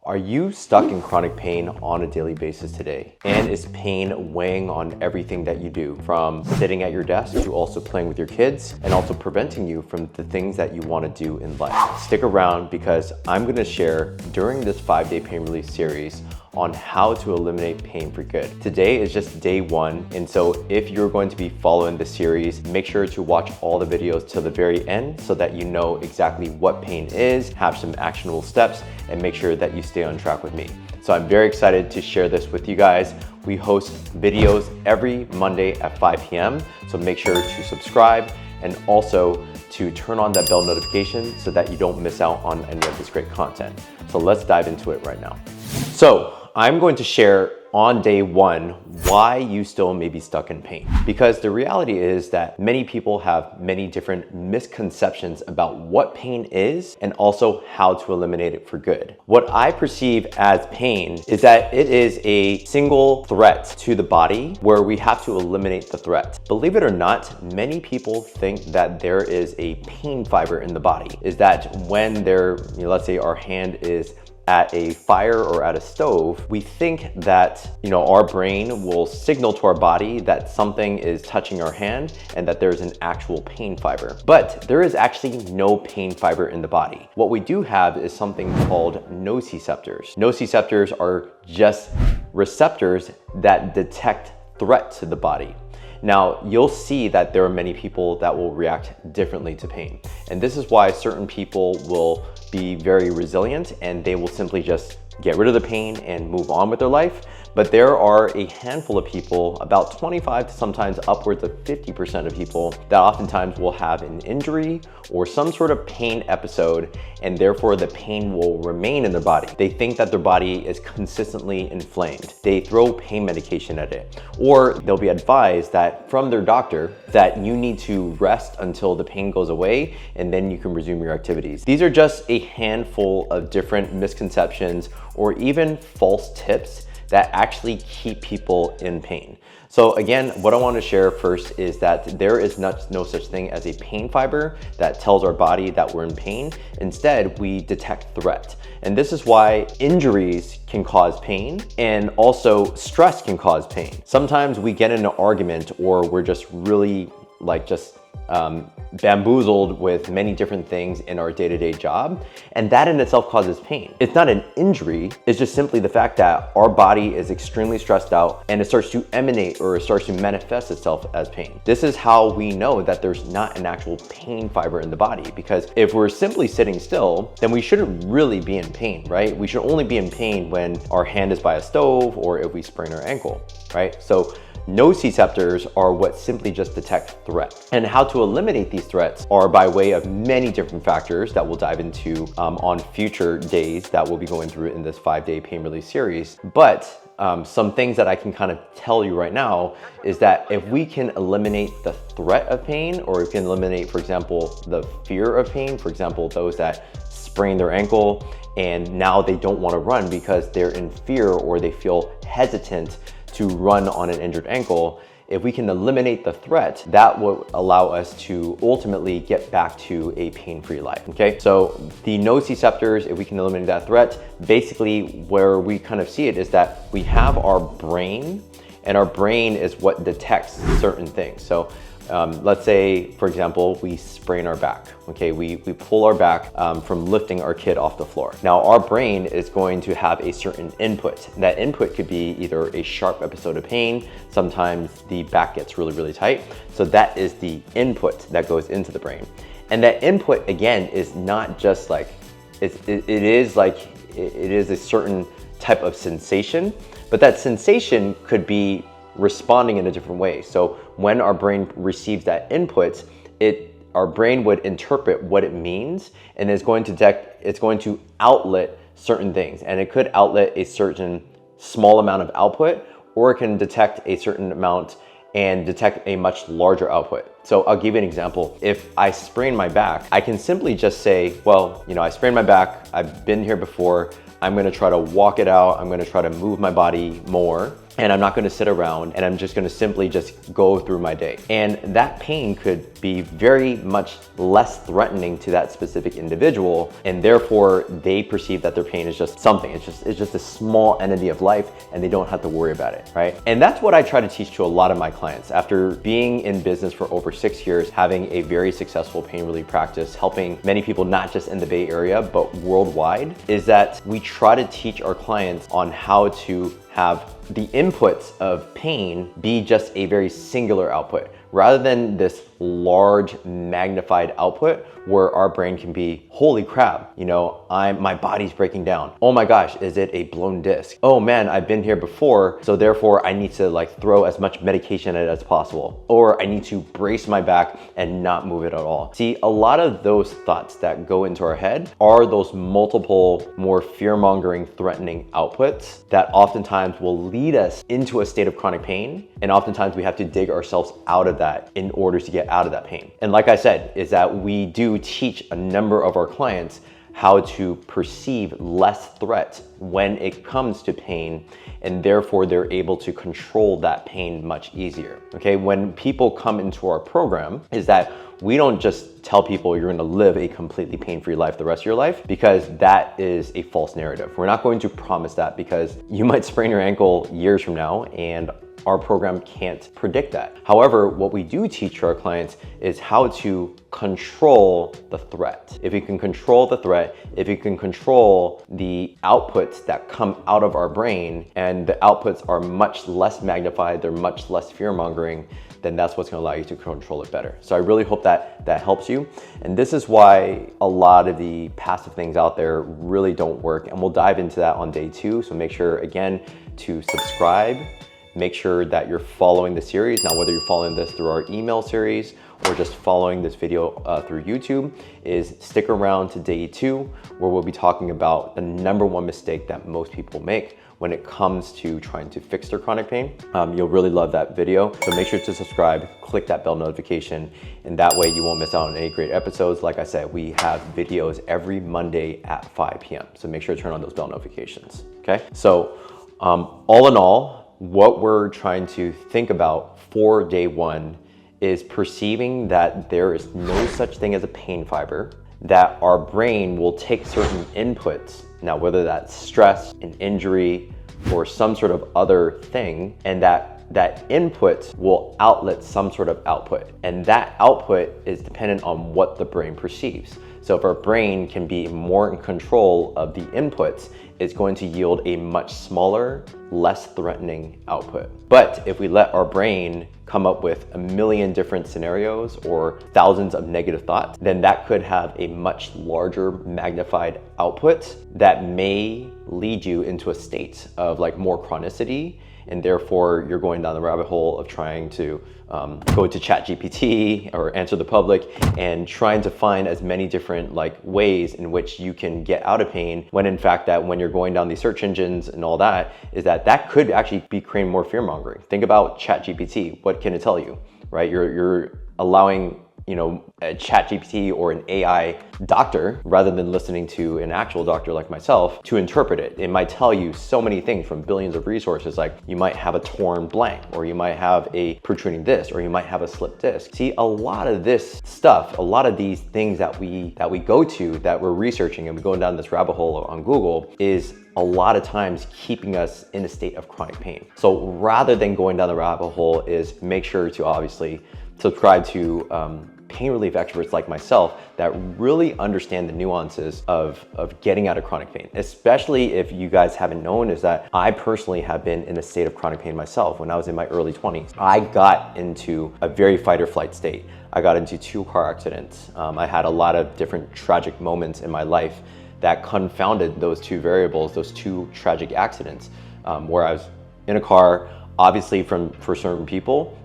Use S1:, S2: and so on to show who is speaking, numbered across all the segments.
S1: Are you stuck in chronic pain on a daily basis today? And is pain weighing on everything that you do, from sitting at your desk to also playing with your kids and also preventing you from the things that you want to do in life? Stick around because I'm going to share during this 5-day pain relief series on how to eliminate pain for good. Today is just day 1, and so if you're going to be following the series, make sure to watch all the videos till the very end so that you know exactly what pain is, have some actionable steps, and make sure that you stay on track with me. So I'm very excited to share this with you guys. We host videos every Monday at 5 p.m. So make sure to subscribe and also to turn on that bell notification so that you don't miss out on any of this great content. So let's dive into it right now. So I'm going to share on day 1 why you still may be stuck in pain. Because the reality is that many people have many different misconceptions about what pain is and also how to eliminate it for good. What I perceive as pain is that it is a single threat to the body where we have to eliminate the threat. Believe it or not, many people think that there is a pain fiber in the body. Is that when let's say our hand is at a fire or at a stove, we think that, our brain will signal to our body that something is touching our hand and that there's an actual pain fiber. But there is actually no pain fiber in the body. What we do have is something called nociceptors. Nociceptors are just receptors that detect threat to the body. Now, you'll see that there are many people that will react differently to pain. And this is why certain people will be very resilient and they will simply just get rid of the pain and move on with their life. But there are a handful of people, about 25 to sometimes upwards of 50% of people, that oftentimes will have an injury or some sort of pain episode, and therefore the pain will remain in their body. They think that their body is consistently inflamed. They throw pain medication at it, or they'll be advised that from their doctor that you need to rest until the pain goes away and then you can resume your activities. These are just a handful of different misconceptions or even false tips that actually keep people in pain. So again, what I want to share first is that there is no such thing as a pain fiber that tells our body that we're in pain. Instead, we detect threat. And this is why injuries can cause pain and also stress can cause pain. Sometimes we get in an argument or we're just really bamboozled with many different things in our day-to-day job, and that in itself causes pain. It's not an injury, it's just simply the fact that our body is extremely stressed out and it starts to emanate or it starts to manifest itself as pain. This is how we know that there's not an actual pain fiber in the body, because if we're simply sitting still, then we shouldn't really be in pain, right? We should only be in pain when our hand is by a stove or if we sprain our ankle, right? So nociceptors are what simply just detect threat. And how to eliminate these threats are by way of many different factors that we'll dive into on future days that we'll be going through in this 5-day pain relief series. But some things that I can kind of tell you right now is that if we can eliminate the threat of pain, or if we can eliminate, for example, the fear of pain, for example, those that sprain their ankle and now they don't want to run because they're in fear or they feel hesitant to run on an injured ankle. If we can eliminate the threat, that will allow us to ultimately get back to a pain-free life, okay? So the nociceptors, if we can eliminate that threat, basically where we kind of see it is that we have our brain, and our brain is what detects certain things. So let's say, for example, we sprain our back, okay? We pull our back from lifting our kid off the floor. Now, our brain is going to have a certain input. That input could be either a sharp episode of pain, sometimes the back gets really, really tight. So that is the input that goes into the brain. And that input, again, is not just like, it is a certain type of sensation, but that sensation could be responding in a different way. So when our brain receives that input, our brain would interpret what it means and it's going to outlet certain things. And it could outlet a certain small amount of output, or it can detect a certain amount and detect a much larger output. So I'll give you an example. If I sprain my back, I can simply just say, well, I sprained my back, I've been here before, I'm gonna try to walk it out, I'm gonna try to move my body more. and I'm not gonna sit around and I'm just gonna simply just go through my day. And that pain could be very much less threatening to that specific individual, and therefore they perceive that their pain is just something. It's just a small entity of life, and they don't have to worry about it, right? And that's what I try to teach to a lot of my clients. After being in business for over 6 years, having a very successful pain relief practice, helping many people not just in the Bay Area, but worldwide, is that we try to teach our clients on how to have the inputs of pain be just a very singular output, rather than this large magnified output where our brain can be, holy crap, you know, my body's breaking down. Oh my gosh, is it a blown disc? Oh man, I've been here before, so therefore I need to like throw as much medication at it as possible. Or I need to brace my back and not move it at all. See, a lot of those thoughts that go into our head are those multiple, more fear-mongering, threatening outputs that oftentimes will lead us into a state of chronic pain. And oftentimes we have to dig ourselves out of that in order to get out of that pain. And like I said, is that we do teach a number of our clients how to perceive less threat when it comes to pain, and therefore they're able to control that pain much easier. Okay, when people come into our program, is that we don't just tell people you're gonna live a completely pain-free life the rest of your life, because that is a false narrative. We're not going to promise that, because you might sprain your ankle years from now, and our program can't predict that. However, what we do teach our clients is how to control the threat. If we can control the threat, if we can control the outputs that come out of our brain, and the outputs are much less magnified, they're much less fear-mongering, then that's what's gonna allow you to control it better. So I really hope that that helps you. And this is why a lot of the passive things out there really don't work. And we'll dive into that on day 2. So make sure, again, to subscribe. Make sure that you're following the series. Now, whether you're following this through our email series or just following this video through YouTube, is stick around to day 2, where we'll be talking about the #1 mistake that most people make when it comes to trying to fix their chronic pain. You'll really love that video. So make sure to subscribe, click that bell notification, and that way you won't miss out on any great episodes. Like I said, we have videos every Monday at 5 p.m. So make sure to turn on those bell notifications, okay? So all in all, what we're trying to think about for day 1 is perceiving that there is no such thing as a pain fiber, that our brain will take certain inputs, now whether that's stress, an injury, or some sort of other thing, and that input will outlet some sort of output. And that output is dependent on what the brain perceives. So if our brain can be more in control of the inputs, it's going to yield a much smaller, less threatening output. But if we let our brain come up with a million different scenarios or thousands of negative thoughts, then that could have a much larger magnified output that may lead you into a state of like more chronicity, and therefore you're going down the rabbit hole of trying to go to ChatGPT or Answer the Public and trying to find as many different like ways in which you can get out of pain, when in fact that when you're going down these search engines and all that, is that could actually be creating more fear mongering. Think about ChatGPT. What can it tell you, right? You're allowing, you know, a ChatGPT or an AI doctor, rather than listening to an actual doctor like myself, to interpret it. It might tell you so many things from billions of resources, like you might have a torn blank, or you might have a protruding disc, or you might have a slipped disc. See, a lot of this stuff, a lot of these things that we go to, that we're researching and we go down this rabbit hole on Google, is a lot of times keeping us in a state of chronic pain. So rather than going down the rabbit hole, is make sure to obviously subscribe to pain relief experts like myself that really understand the nuances of getting out of chronic pain. Especially if you guys haven't known, is that I personally have been in a state of chronic pain myself. When I was in my early 20s, I got into a very fight or flight state. I got into 2 car accidents. I had a lot of different tragic moments in my life that confounded those 2 variables, those 2 tragic accidents, where I was in a car. Obviously, for certain people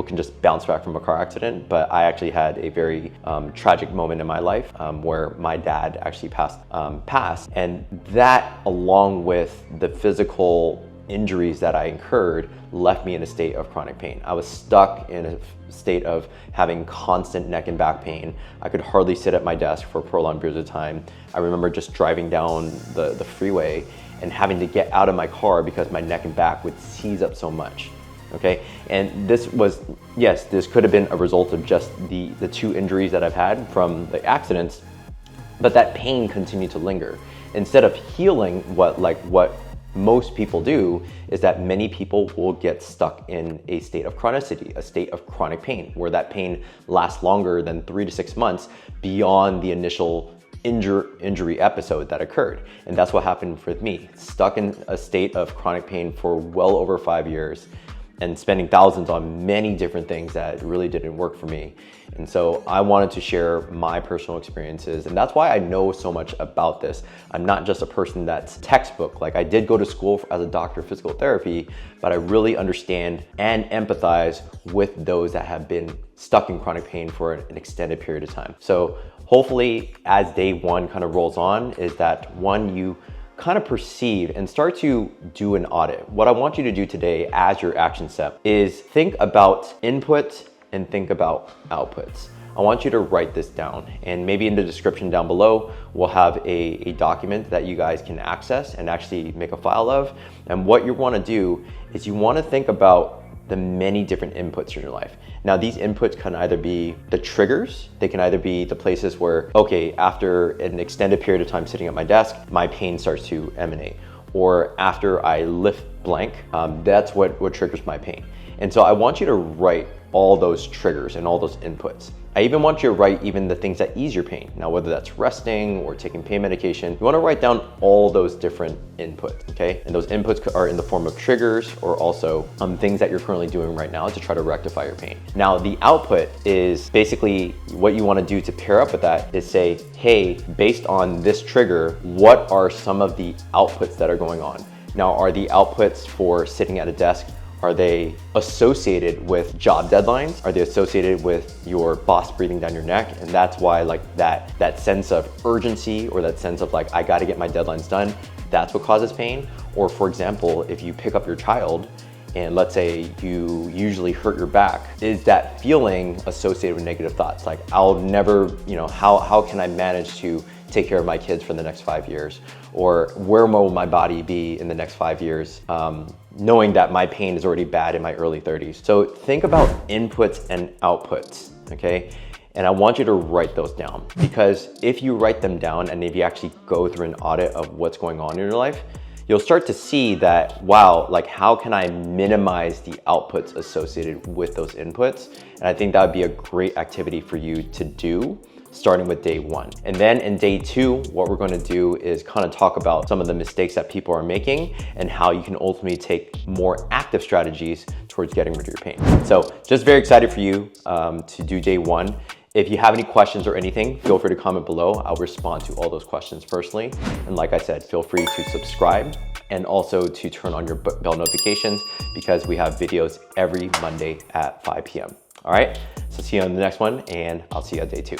S1: can just bounce back from a car accident, but I actually had a very tragic moment in my life where my dad actually passed, and that, along with the physical injuries that I incurred, left me in a state of chronic pain. I was stuck in a state of having constant neck and back pain. I could hardly sit at my desk for prolonged periods of time. I remember just driving down the freeway and having to get out of my car because my neck and back would seize up so much. Okay, and this was, yes, this could have been a result of just the 2 injuries that I've had from the accidents, but that pain continued to linger. Instead of healing, what most people do is that many people will get stuck in a state of chronicity, a state of chronic pain, where that pain lasts longer than 3 to 6 months beyond the initial injury episode that occurred. And that's what happened with me, stuck in a state of chronic pain for well over 5 years and spending thousands on many different things that really didn't work for me. And so I wanted to share my personal experiences, and that's why I know so much about this. I'm not just a person that's textbook. Like, I did go to school as a doctor of physical therapy, but I really understand and empathize with those that have been stuck in chronic pain for an extended period of time. So hopefully, as day 1 kind of rolls on, is that one, you kind of perceive and start to do an audit. What I want you to do today as your action step is think about input and think about outputs. I want you to write this down, and maybe in the description down below, we'll have a document that you guys can access and actually make a file of. And what you want to do is you want to think about the many different inputs in your life. Now, these inputs can either be the triggers, they can either be the places where, okay, after an extended period of time sitting at my desk, my pain starts to emanate. Or after I lift blank, that's what triggers my pain. And so I want you to write all those triggers and all those inputs. I even want you to write even the things that ease your pain. Now, whether that's resting or taking pain medication, you want to write down all those different inputs, okay? And those inputs are in the form of triggers or also things that you're currently doing right now to try to rectify your pain. Now, the output is basically what you want to do to pair up with that is say, hey, based on this trigger, what are some of the outputs that are going on? Now, are the outputs for sitting at a desk, are they associated with job deadlines? Are they associated with your boss breathing down your neck? And that's why that sense of urgency or that sense of I gotta get my deadlines done, that's what causes pain. Or for example, if you pick up your child and let's say you usually hurt your back, is that feeling associated with negative thoughts? Like, I'll never, how can I manage to take care of my kids for the next 5 years? Or where will my body be in the next 5 years? Knowing that my pain is already bad in my early 30s. So think about inputs and outputs, okay? And I want you to write those down, because if you write them down and if you actually go through an audit of what's going on in your life, you'll start to see that, wow, how can I minimize the outputs associated with those inputs? And I think that would be a great activity for you to do, starting with day 1. And then in day 2, what we're gonna do is kind of talk about some of the mistakes that people are making and how you can ultimately take more active strategies towards getting rid of your pain. So just very excited for you to do day 1. If you have any questions or anything, feel free to comment below. I'll respond to all those questions personally. And like I said, feel free to subscribe and also to turn on your bell notifications, because we have videos every Monday at 5 p.m. All right, so see you on the next one, and I'll see you on day 2.